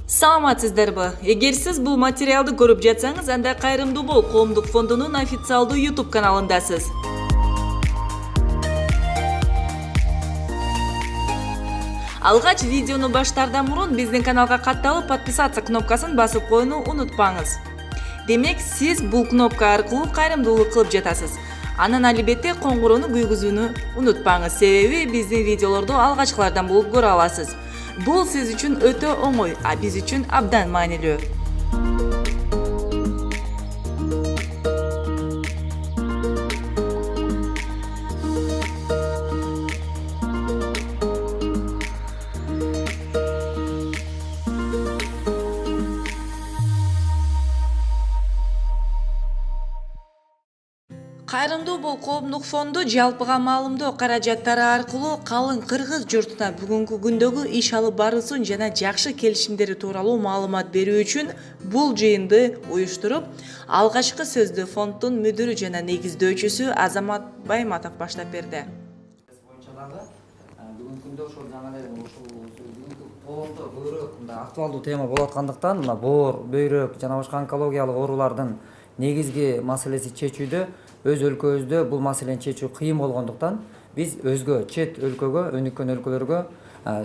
Саламатсыздарбы? Эгер сиз бул материалды көрүп жатсаңыз, анда Кайрымдуу бол коомдук фондунун официалдуу YouTube каналындасыз. Алгач видеону баштаардан мурун биздин каналга катталып, подписаться кнопкасын басып коюуну унутпаңыз. Демек, сиз бул кнопка аркылуу кайрымдуулук кылып жатасыз. Анан албетте коңгуроону күйгүзүүнү унутпаңыз, себеби биздин видеолорду алгачкылардан болуп көрө аласыз. Бул сиз үчүн өтө оңой, а биз үчүн абдан маанилүү. Кайрымдуу бол коомдук фонду жалпыга маалымдоо каражаттары аркылуу калың кыргыз журтуна бүгүнкү күндөгү иш алып баруусун жана жакшы келишимдери тууралуу маалымат берүү үчүн бул жыйынды уюштуруп, алгачкы сөздү фонддун мүдүрү жана негиздөөчүсү Азамат Байматов баштап берди. Бүгүнкү күндө ошол жаңы эле бүгүнкү коомдо көбүрөөк мындай актуалдуу тема болуп аткандыктан, мына боор, бөйрөк жана башка онкологиялык оорулардын негизги маселеси чечүүдө өз өлкөбүздө бул маселени чечүү кыйын болгондуктан биз өзгө чет өлкөгө, өнүккөн өлкөлөргө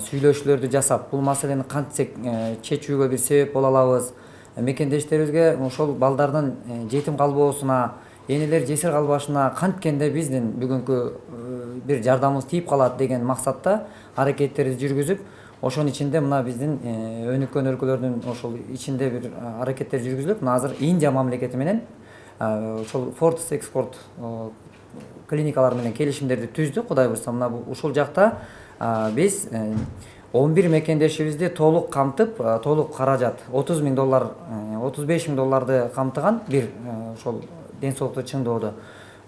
сүйлөшүүлөрдү жасап, бул маселени кантсек чечүүгө бир себеп боло алабыз, мекендештерибизге ошол балдардын жетим калбоосуна, энелер жесир калбашына канткенде биздин бүгүнкү бир жардамыбыз тийип калат деген максатта аракеттерибизди жүргүзүп, ошонун ичинде мына биздин өнүккөн өлкөлөрдүн ошол ичинде бир аракеттер жүргүзүлүп, мына азыр Индия мамлекети менен ошол Fortis экспорт клиникалар менен келишимдерди түздүк. Кудай буйрса, мына ушул жакта биз 11 мекендешибизди толук камтып, толук каражат $30,000, $35,000 камтыган бир ошол ден соолукту чыңдоодо.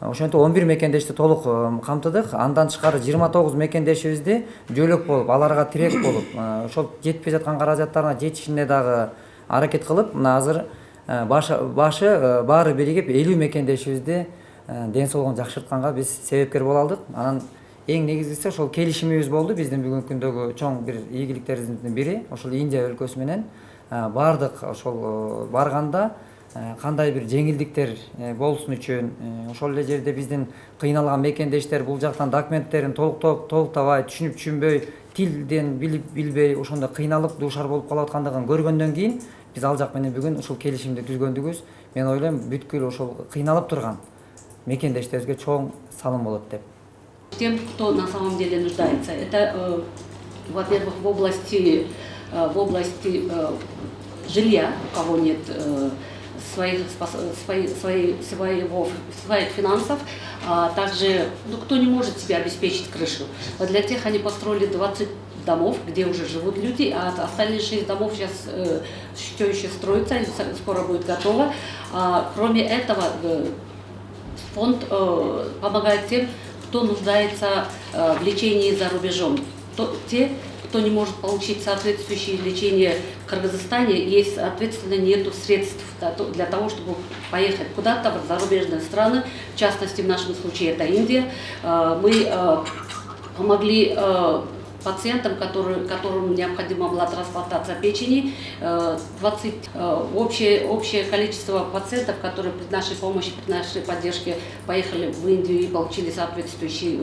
Ошентип 11 мекендешти толук камтыдык. Андан тышкары 29 мекендешибизди жөлөк болуп, аларга тирек болуп, ошол жетпей жаткан каражаттарына жетишине дагы аракет кылып, мына азыр башы баары биригип 50 мекендешибизди ден соолугун жакшыртканга биз себепкер боло алдык. Анан эң негизгиси ошол келишимибиз болду. Биздин бүгүнкү күндөгү чоң бир ийгиликтерибиздин бири ошол Индия өлкөсү менен бардык ошол барганда кандай бир жеңилдиктер болсун үчүн, ошол эле жерде биздин кыйналган мекендештер бул жактан документтерин толуктабай, түшүнүп-түшүнбөй, тилден билбей, ошондой кыйналып дуушар болуп калып аткандыгын көргөндөн кийин биз ал жак менен бүгүн ушул келишимди түзгөндүгүбүз, мен ойлойм, бүткүл ошол кыйналып турган мекендештерибизге чоң салым болот деп. Тем, кто на самом деле нуждается, это, во-первых, в области жилья, у кого нет своих финансов, также, кто не может себе обеспечить крышу. Для тех они построили 20 домов, где уже живут люди, а остальные 6 домов сейчас все еще строятся, скоро будет готово. Кроме этого, фонд помогает тем, кто нуждается в лечении за рубежом. Те, кто не может получить соответствующее лечение в Кыргызстане, есть, соответственно, нету средств для того, чтобы поехать куда-то в зарубежные страны, в частности, в нашем случае это Индия. Мы помогли пациентам, которым необходима была трансплантация печени. Общее количество пациентов, которые при нашей помощи, при нашей поддержке поехали в Индию и получили соответствующее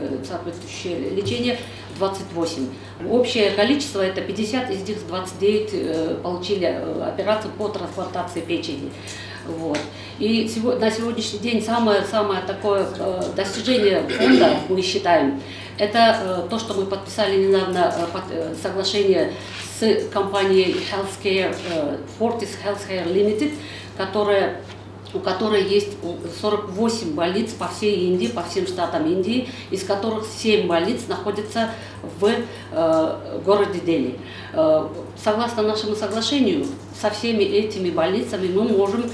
лечение, 28. Общее количество это 50, из них 29 получили операцию по трансплантации печени. Вот. И на сегодняшний день самое такое достижение фонда, мы считаем, это то, что мы подписали недавно соглашение с компанией Fortis Healthcare Limited, у которой есть 48 больниц по всей Индии, по всем штатам Индии, из которых 7 больниц находятся в городе Дели. Согласно нашему соглашению, со всеми этими больницами мы можем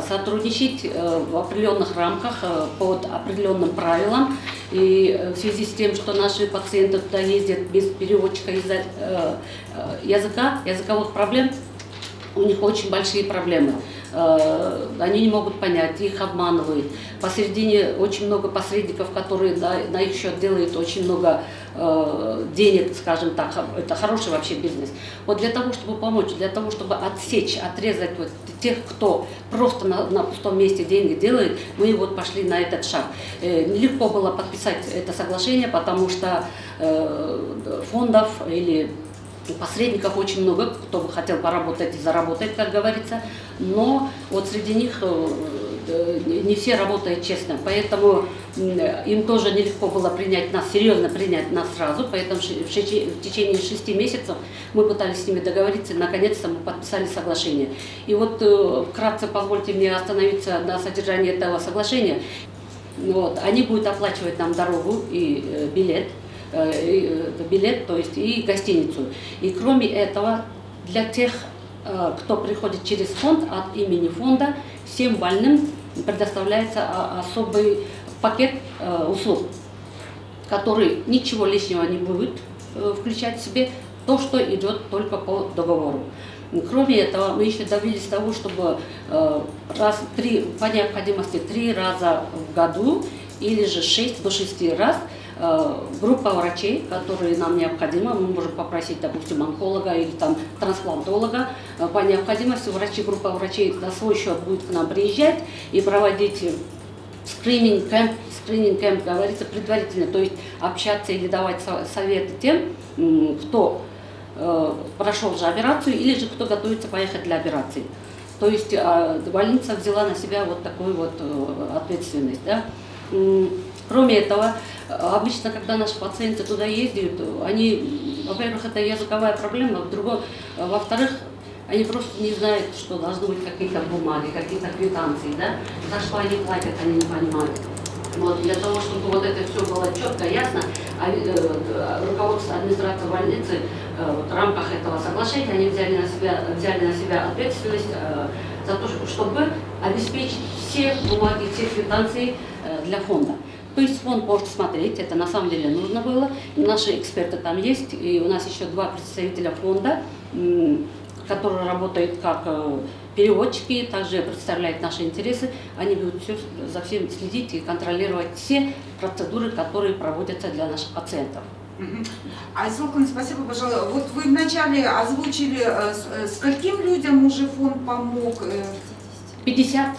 сотрудничать в определенных рамках, под определенным правилам. И в связи с тем, что наши пациенты туда ездят без переводчика из-за языковых проблем, у них очень большие проблемы. они не могут понять, их обманывают. Посередине очень много посредников, которые на их счет делают очень много денег, скажем так, это хороший вообще бизнес. Вот для того, чтобы помочь, для того, чтобы отсечь, отрезать вот тех, кто просто на пустом месте деньги делает, мы вот пошли на этот шаг. Нелегко было подписать это соглашение, потому что фондов или посредников очень много, кто бы хотел поработать и заработать, как говорится, но вот среди них не все работают честно, поэтому им тоже нелегко было принять нас, серьезно принять нас сразу, поэтому в течение 6 месяцев мы пытались с ними договориться, и наконец-то мы подписали соглашение. И вот вкратце позвольте мне остановиться на содержании этого соглашения. Вот, они будут оплачивать нам дорогу и билет, то есть и гостиницу. И кроме этого, для тех, кто приходит через фонд, от имени фонда, всем больным предоставляется особый пакет услуг, который ничего лишнего не будет включать в себе, то, что идет только по договору. Кроме этого, мы еще добились того, чтобы по необходимости 3 раза в году или же 6 до 6 раз группа врачей, которые нам необходимы, мы можем попросить, допустим, онколога или там трансплантолога, по необходимости группа врачей на свой счет будет к нам приезжать и проводить скрининг-кэмп, говорится, предварительно, то есть общаться или давать советы тем, кто прошел уже операцию или же кто готовится поехать для операции. То есть больница взяла на себя вот такую вот ответственность. Да? Кроме этого, обычно, когда наши пациенты туда ездят, они, во-первых, это языковая проблема, во-вторых, они просто не знают, что должны быть какие-то бумаги, какие-то квитанции, да? За что они платят, они не понимают. Вот, для того, чтобы вот это все было четко, ясно, руководство администрации больницы в рамках этого соглашения они взяли на себя ответственность за то, чтобы обеспечить все бумаги, все квитанции для фонда. То есть фонд может смотреть, это на самом деле нужно было. Наши эксперты там есть, и у нас еще 2 представителя фонда, которые работают как переводчики, также представляют наши интересы. Они будут за всем следить и контролировать все процедуры, которые проводятся для наших пациентов. Айсулу, спасибо, пожалуй. Вот вы вначале озвучили, скольким людям уже фонд помог? 50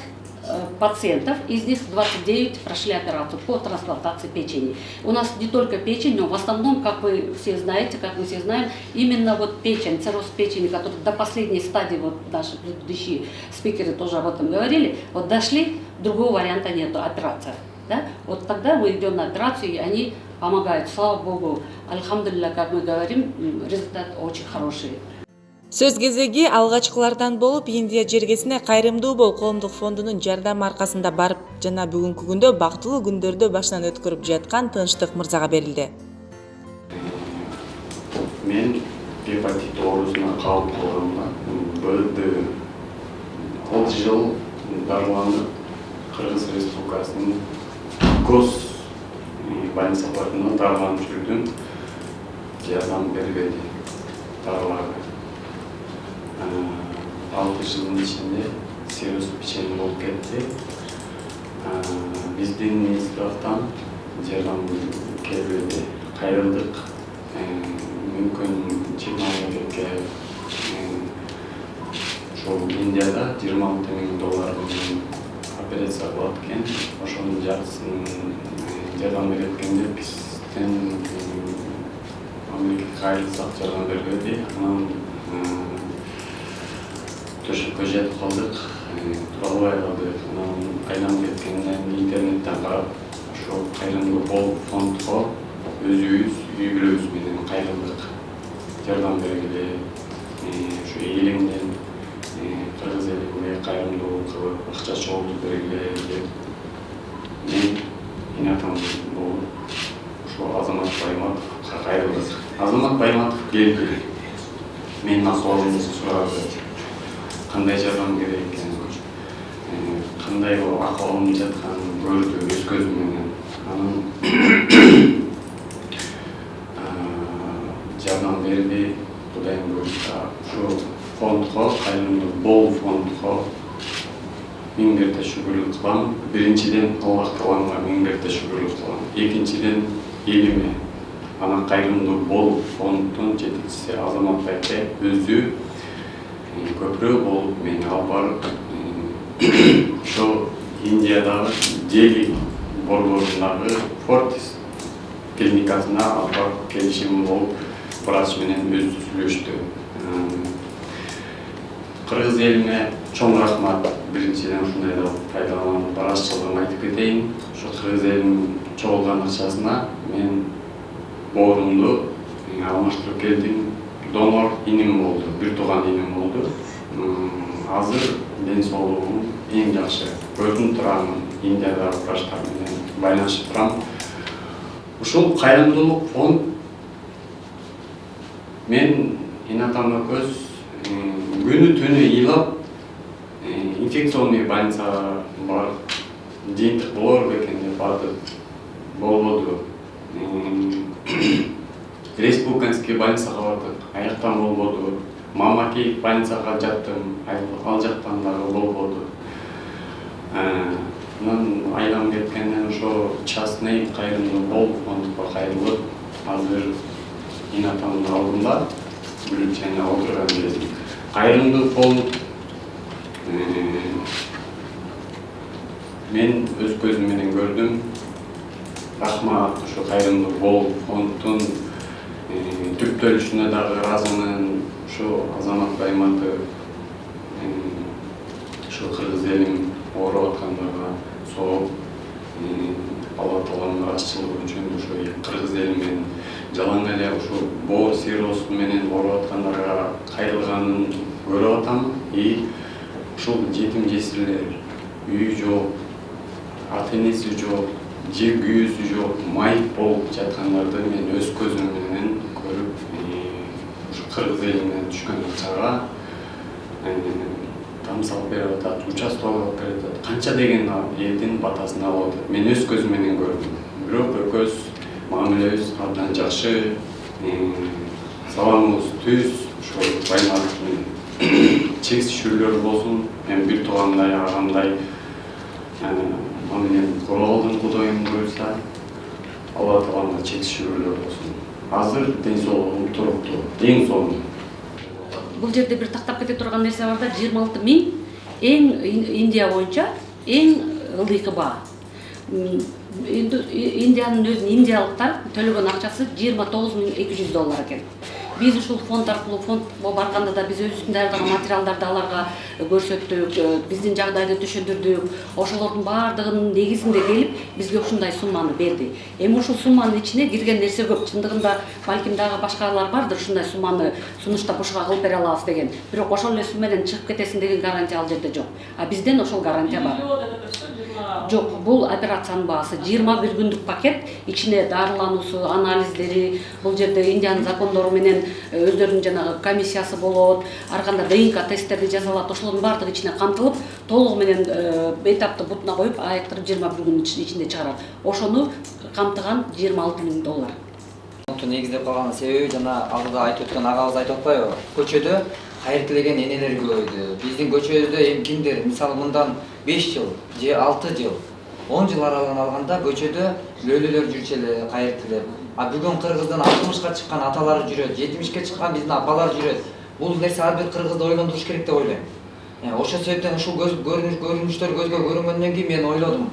пациентов, из них 29 прошли операцию по трансплантации печени. У нас не только печень, но в основном, как вы все знаете, как мы все знаем, именно вот печень, цирроз печени, который до последней стадии, вот наши предыдущие спикеры тоже об этом говорили, вот дошли, другого варианта нету, операция. Да? Вот тогда мы идем на операцию, и они помогают. Слава Богу, альхамдулилля, как мы говорим, результат очень хороший. Сөз кезеги алгачкылардан болуп Индия жергесине Кайрымдуу бол коомдук фондунун жардамы аркасында барып жана бүгүнкү күндө бактылуу күндөрдү башынан өткөрүп жаткан Тынчтык мырзага берилди. Мен гепатит оорусуна калып калганмын. БД 6 жыл дарыланып Кыргыз Республикасынын гос больницаларына дарыланып жүрдүм. Жардам бербеди дарыларга. 6 жылдын ичинде цирроз печени болуп кетти. Биздин институттан жардам келбеди. Кайрылдык. Мүмкүн 20 мамлекетке ошол Индияда 20 000 доллар менен операция кылат экен. Ошонун жартысын жардам берет экен деп бизден мамлекетке кайрылсак жардам бербеди. Анан төшөккө жетип калдык, тура албай калдык. Анан айланып кеткенден интернеттен карап, ошол Кайрымдуу бол фондго өзүбүз үй бүлөбүз менен кайрылдык. Жардам бергиле, ушу элиңден кыргыз элине кайрымдуу кылып акча чогултуп бергиле деп мен инатам болуп ошо Азамат Байматовго кайрылдык. Азамат Байматов келди. Менин акыбалымды сурады. Кандай жардам керек экен, кандай акыбалым жатканын көрдү өз көзү менен. Анан жардам берди. Кудайым буюрса, ушу фондго, Кайрымдуу бол фондго кылам. Биринчиден Аллах Таалага миң мәртебе шүгүрлүк кылам. Экинчиден элиме анан кайрымдуу болуп, фонддун жетекчиси Азамат байке өзү көпүрө болуп мени алып барып ошо Индиядагы Дели борборундагы Фортис клиникасына алып барып келишим болуп, врач менен өзү сүйлөштү. Кыргыз элине чоң рахмат. Биринчиден ушундай да пайдаланып барачылыгын айтып кетейин. Ошо кыргыз элинин чогулган акчасына мен боорумду алмаштырып келдим. Донор иним болду, бир тууган иним болду. Азыр ден соолугум эң жакшы. Көрүнүп турамын, Индиядагы врачтар менен байланышып турам. Ушул кайрымдуулук фонд мен Инатам көз күнү түнү ыйлап инфекционный больницага барып жыйынтык болор бекен деп бардык. Болбоду. Республиканский больницага бардык, аяктан болбоду. Мамакеев больницага жаттым, ал жактан дагы болбоду. Анан айлам кеткенден ошо частный кайрымдуу бол фондко кайрылып, азыр Инатамдын алдында бюллетени отурган кезим. Кайрымдуу фонд мен өз көзүм менен көрдүм. Рахмат ошо кайрымдуу бол фонддун түптөлүшүнө дагы ыраазымын. Ошо Азамат Байматов ошо кыргыз элим ооруп аткандыгына сооп, Алла Тааланын ырасчылыгы үчүн ошо кыргыз эли менен жалаң эле ошо боор циррозу менен ооруп аткандарга кайрылганын көрүп атам. Ушул жетим жесирлер, үй жок, ата-энеси жок, же күйөөсү жок, майып болуп жаткандарды мен өз көзүм менен көрүп, ушу кыргыз элине түшкөн акчага там салып берип атат, участок алып берип атат, канча деген элдин батасын алып атат. Мен өз көзүм менен көрдүм. Бирок экөөбүз мамилебиз абдан жакшы, саламыбыз түз, ошо Байматов менен чексиздүүлөр болсун. Мен бир туугандай, агамдай мамилемди короо алдым, Кудайым буйрса. Алла Таалага чексиздүүлөр болсун. Азыр ден соолугум туруктуу, эң сонун. Бул жерде бир тактап кете турган нерсе бар да, 26 000 эң Индия боюнча эң ылдыйкы баа. Индиянын өзүнүн индиялыктар төлөгөн акчасы $29,200 экен. Биз ушул фонд аркылуу фондко барганда да биз өзүбүздүн даярдаган материалдарды аларга көрсөттүк, биздин жагдайды түшүндүрдүк. Ошолордун баардыгынын негизинде келип бизге ушундай сумманы берди. Эми ушул сумманын ичине кирген нерсе көп. Чындыгында балким дагы башкалар бардыр, ушундай сумманы сунушта бушка кылып бере алабыз деген. Бирок ошол эле суммадан чыгып кетесиң деген гарантия ал жерде жок. А бизден ошол гарантия бар. Жок, бул операциянын баасы 21 күндүк пакет, ичине дарылануусу, анализдери, бул жерде Индиянын закондору менен өздөрүнүн жанагы комиссиясы болот, ар кандай ДНК тесттерди жасалат, ошолордун баардыгы ичине камтылып, толугу менен этапты бутуна коюп, айыктырып 21 күндүн ичинде чыгарат. Ошону камтыган $26,000. Фондду негиздеп калганын себеби жана алдыда айтып өткөн агабыз айтып атпайбы? Көчөдө кайыр тилеген энелер көбөйдү. Биздин көчөбүздө эми кимдир, мисалы мындан 5 жыл же 6 жыл, 10 жыл аралыгын алганда көчөдө лөлөлөр жүрчү эле кайыр тилеп. А бүгүн Кыргыздын 60ка чыккан аталары жүрөт, 70ке чыккан биздин апалар жүрөт. Бул нерсе ар бир кыргызды ойлондуруш керек деп ойлойм. Ошол себептен ушул көрүнүштөр көзгө көрүнгөндөн кийин мен ойлодум.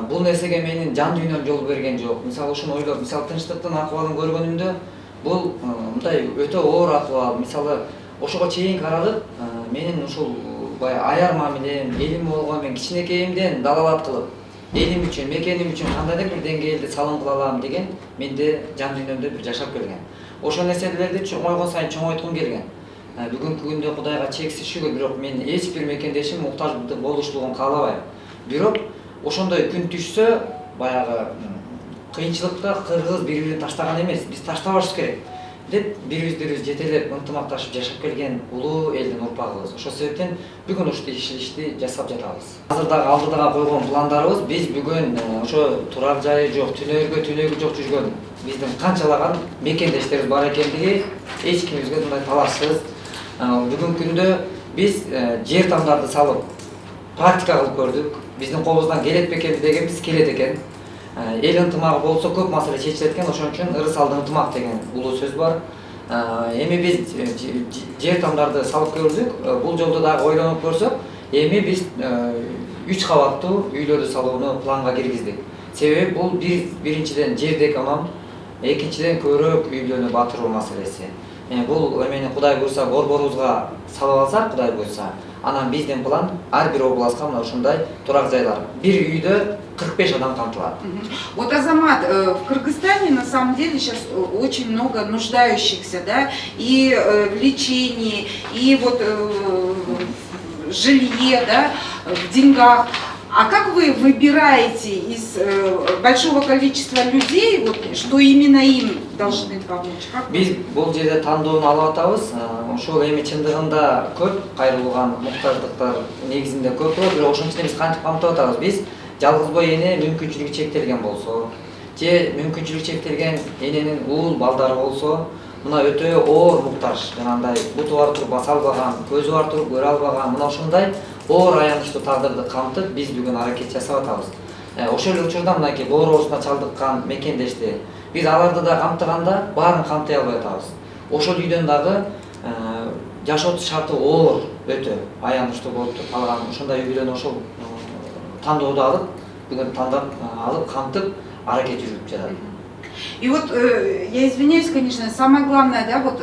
Бул нерсеге менин жан дүйнөм жол берген жок. Мисалы ушуну ойлоп, мисалы тынчтыктын акыбалын көргөнүмдө бул мындай өтө оор акыбал. Мисалы ошого чейин каралып, менин ушул аяр мамилем, элим болгон мен кичинекейимден далалат кылып, элим үчүн, мекеним үчүн кандайдыр бир деңгээлде салым кыла алам деген менде жан дүйнөмдө бир жашап келген. Ошол нерселерди чоңойгон сайын чоңойткум келген. Бүгүнкү күндө Кудайга чексиз шүгүр, бирок мен эч бир мекендешим муктаж болуштугун каалабайм. Бирок ошондой күн түшсө, баягы кыйынчылыкта кыргыз бири-бирин таштаган эмес, биз таштабашыбыз керек деп бири-бирибиз жетелеп, ынтымакташып жашап келген улуу элдин урпагыбыз. Ошол себептен бүгүн ушул ишти жасап жатабыз. Азыр дагы алдыга койгон пландарыбыз, биз бүгүн ошо турар жайы жок, түнөгү жок жүргөн биздин канчалаган мекендештерибиз бар экендиги эч кимибизге мындай талашсыз. Бүгүнкү күндө биз жер тамдарды салып практика кылып көрдүк. биздин колубуздан келет бекенбиз дегенбиз, келет экен. Эл ынтымагы болсо көп маселе чечилет экен, ошон үчүн ырыс алды ынтымак деген улуу сөз бар. Эми биз жер тамдарды салып көрдүк. Бул жолду дагы ойлонуп көрсөк, эми биз 3 кабаттуу үйлөрдү салууну планга киргиздик. Себеби бул биринчиден жерди эконом, экинчиден көрөк үйлөрүнү батыруу маселеси. Бул эмени Кудай буйрса борборубузга салып алсак, Кудай буйрса, анан биздин план ар бир областка мына ушундай турак жайлар. Бир үйдө 45 адам камтылат. Вот, Азамат, в Кыргызстане на самом деле сейчас очень много нуждающихся, да, и в лечении, и вот в жилье, да, в деньгах. А как вы выбираете из большого количества людей, вот, что именно им должны помочь? Биз бул жерде тандоону алып атабыз. Ошол эми чындыгында көп кайрылган муктаждыктар негизинде көп болот, бирок ошон үчүн биз кантип камтып атабыз? Биз жалгыз бой эне мүмкүнчүлүгү чектелген болсо, же мүмкүнчүлүгү чектелген эненин уул балдары болсо, мына өтө оор муктаж, жанагындай буту бар туруп баса албаган, көзү бар туруп көрө албаган, мына ошондой оор аянычтуу тагдырды камтып биз бүгүн аракет жасап атабыз. Ошол эле учурда мынакей боор оорусуна чалдыккан мекендешти биз аларды да камтыганда баарын камтый албай атабыз. Ошол үйдөн дагы жашоо шарты оор, өтө аянычтуу болуп калган ошондой үйдөн ошол тандооду алып, бүгүн тандап алып камтып аракет жүргүзүп жатат. И вот, я извиняюсь, конечно, самое главное, да, вот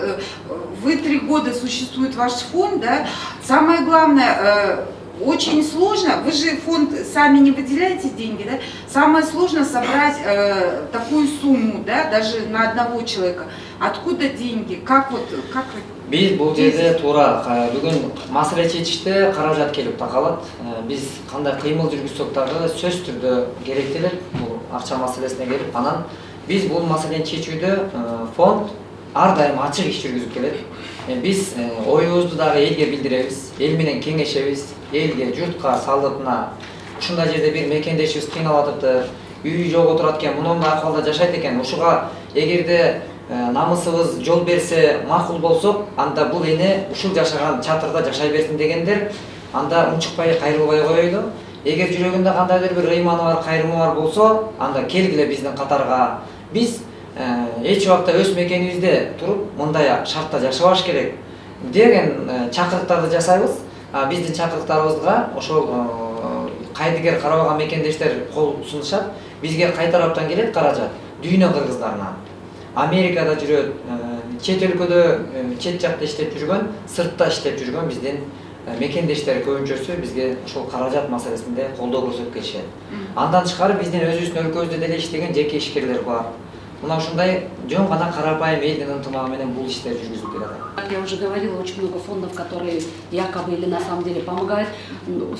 вы 3 года существует ваш фонд, да, самое главное, очень сложно, вы же фонд сами не выделяете деньги, да, самое сложно собрать такую сумму, да, даже на одного человека. Откуда деньги, как вот, как вы? Биз бул жерде туура бүгүн маселе чечиште каражат келип такалат. Биз кандай кыймыл жүргүзсөк дагы сөзсүз түрдө керектелет бул акча маселесине келип, анан биз бул маселени чечүүдө фонд ар дайым ачык иш жүргүзүп келет. Биз оюбузду дагы элге билдиребиз, эл менен кеңешебиз, элге, журтка салып, мына ушундай жерде бир мекендешибиз кыйналып атыптыр, үйү жок отурат экен, мындай акыбалда жашайт экен. Ушуга эгерде намысыбыз жол берсе, макул болсок, анда бул эне ушул жашаган чатырда жашай берсин дегендер, анда унчукпай кайрылбай коелу. Эгер жүрөгүндө кандайдыр бир ыйманы бар, кайрымы бар болсо, анда келгиле биздин катарга. Биз эч убакта өз мекенибизде туруп, мындай шартта жашабаш керек деген чакырыктарды жасайбыз. Биздин чакырыктарыбызга ошол кайдыгер карабаган мекендештер кол сунушат. Бизге кай тараптан келет каражат? Дүйнө кыргыздарынан. Америкада жүрөт, чет өлкөдө, чет жакта иштеп жүргөн, сыртта иштеп жүргөн биздин мекендештер көбүнчөсү бизге ошол каражат маселесинде колдоо көрсөтүп келишет. Андан тышкары биздин өзүбүздүн өлкөбүздө деле иштеген жеке ишкерлер бар. Мына ушундай жөн гана карапайым элдин ынтымагы менен бул иштер жүргүзүлүп келет. Как я уже говорила, очень много фондов, которые якобы или на самом деле помогают,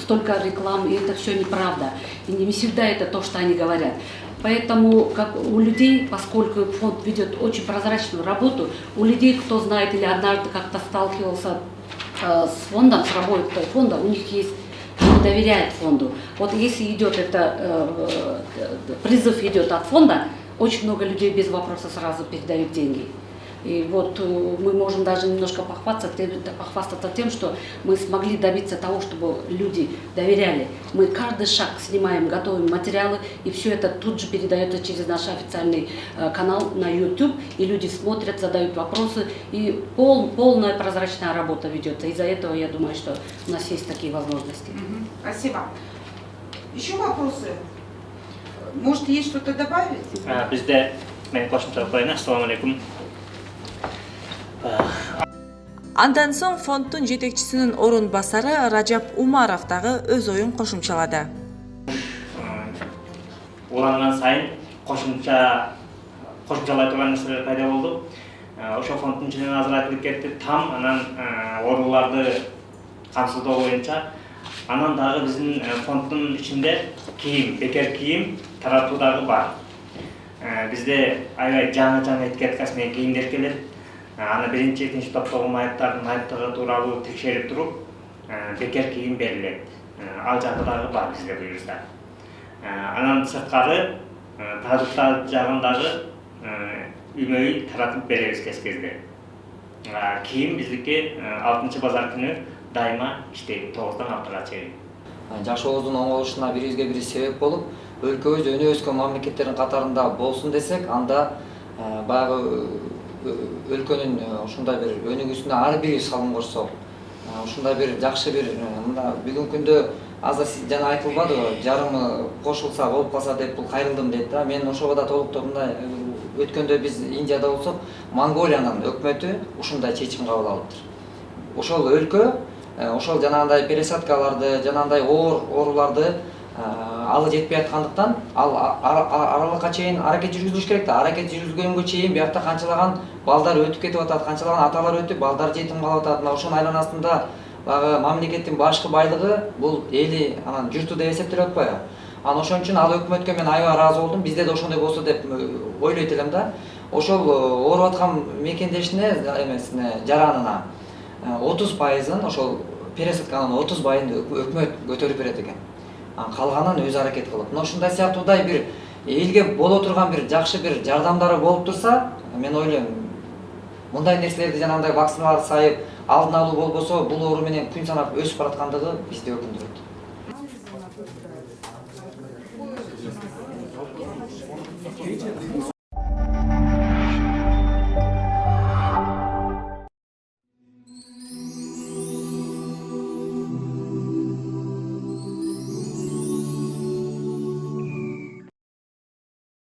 столько рекламы, и это все неправда. И не всегда это то, что они говорят. Поэтому как у людей, поскольку фонд ведет очень прозрачную работу, у людей, кто знает или однажды как-то сталкивался с фондом, с работой фонда, у них есть, они доверяют фонду. Вот если идет это, призыв идет от фонда, очень много людей без вопроса сразу передают деньги. И вот мы можем даже немножко похвастаться тем, что мы смогли добиться того, чтобы люди доверяли. Мы каждый шаг снимаем, готовим материалы, и все это тут же передается через наш официальный канал на YouTube, и люди смотрят, задают вопросы, и полная прозрачная работа ведется. Из-за этого я думаю, что у нас есть такие возможности. Спасибо. Еще вопросы? Может, есть что-то добавить? Bizde men qo'shimcha qo'yaman. Assalomu alaykum. Андан соң фонддун жетекчисинин орун басары Ражап Умаров дагы өз оюн кошумчалады. Уланган сайын кошумчалай турган нерселер пайда болду. Ошол фонддун ичинен азыр айтылып кетти, там анан ооруларды камсыздоо боюнча, анан дагы биздин фонддун ичинде кийим, бекер кийим таратуу дагы бар. Бизде аябай жаңы этикеткасы менен кийимдер келет. Аны биринчи, экинчи топтогу майыптардын айыптыгы тууралуу текшерип туруп, бекер кийим берилет. Ал жагы дагы бар бизде буюрса. Анан сырткары продукттар жагын дагы үймө-үй таратып беребиз кез кезде. Кийим биздики 6 базар күнү дайыма иштейт 9-дан 6-га чейин. жаш обоздун оңолушуна бирибизге бири себеп болуп, өлкөбүз өнү өскөн мамлекеттердин катарында болсун десек, анда баягы өлкөнүн ушундай бир өнүгүүсүнө ар бири салым кошсок, ушундай бир жакшы бир мына бүгүнкү күндө азыр жана айтылбадыбы, жарымы кошулса болуп калса деп бул кайрылдым дейт да. Мен ошого да толуктуу мындай өткөндө биз Индияда болсок, Монголиянын өкмөтү ушундай чечим кабыл алыптыр. Ошол өлкө ошол жанагындай пересадкаларды, жанагындай ооруларды алы жетпей аткандыктан ал аралыкка чейин аракет жүргүзүлүш керек да. Аракет жүргүзгөнгө чейин биякта канчалаган балдар өтүп кетип атат, канчалаган аталар өтүп, балдар жетим калып атат. Мына ошонун айланасында баягы мамлекеттин башкы байлыгы бул эли, анан журту деп эсептелип атпайбы? Анан ошон үчүн ал өкмөткө мен аябай ыраазы болдум. Бизде да ошондой болсо деп ойлойт элем да. Ошол ооруп аткан мекендешине эмесине жаранына 30%-ын ошол пересадканын 30%-ын өкмөт көтөрүп берет экен. Калганын өзү аракет кылып. Мына ушундай сыяктуудай бир элге боло турган бир жакшы бир жардамдары болуп турса, мен ойлойм, мындай нерселерди жанагындай вакциналарды сайып, алдын алуу болбосо, бул оору менен күн санап өсүп бараткандыгы бизди өкүндүрөт.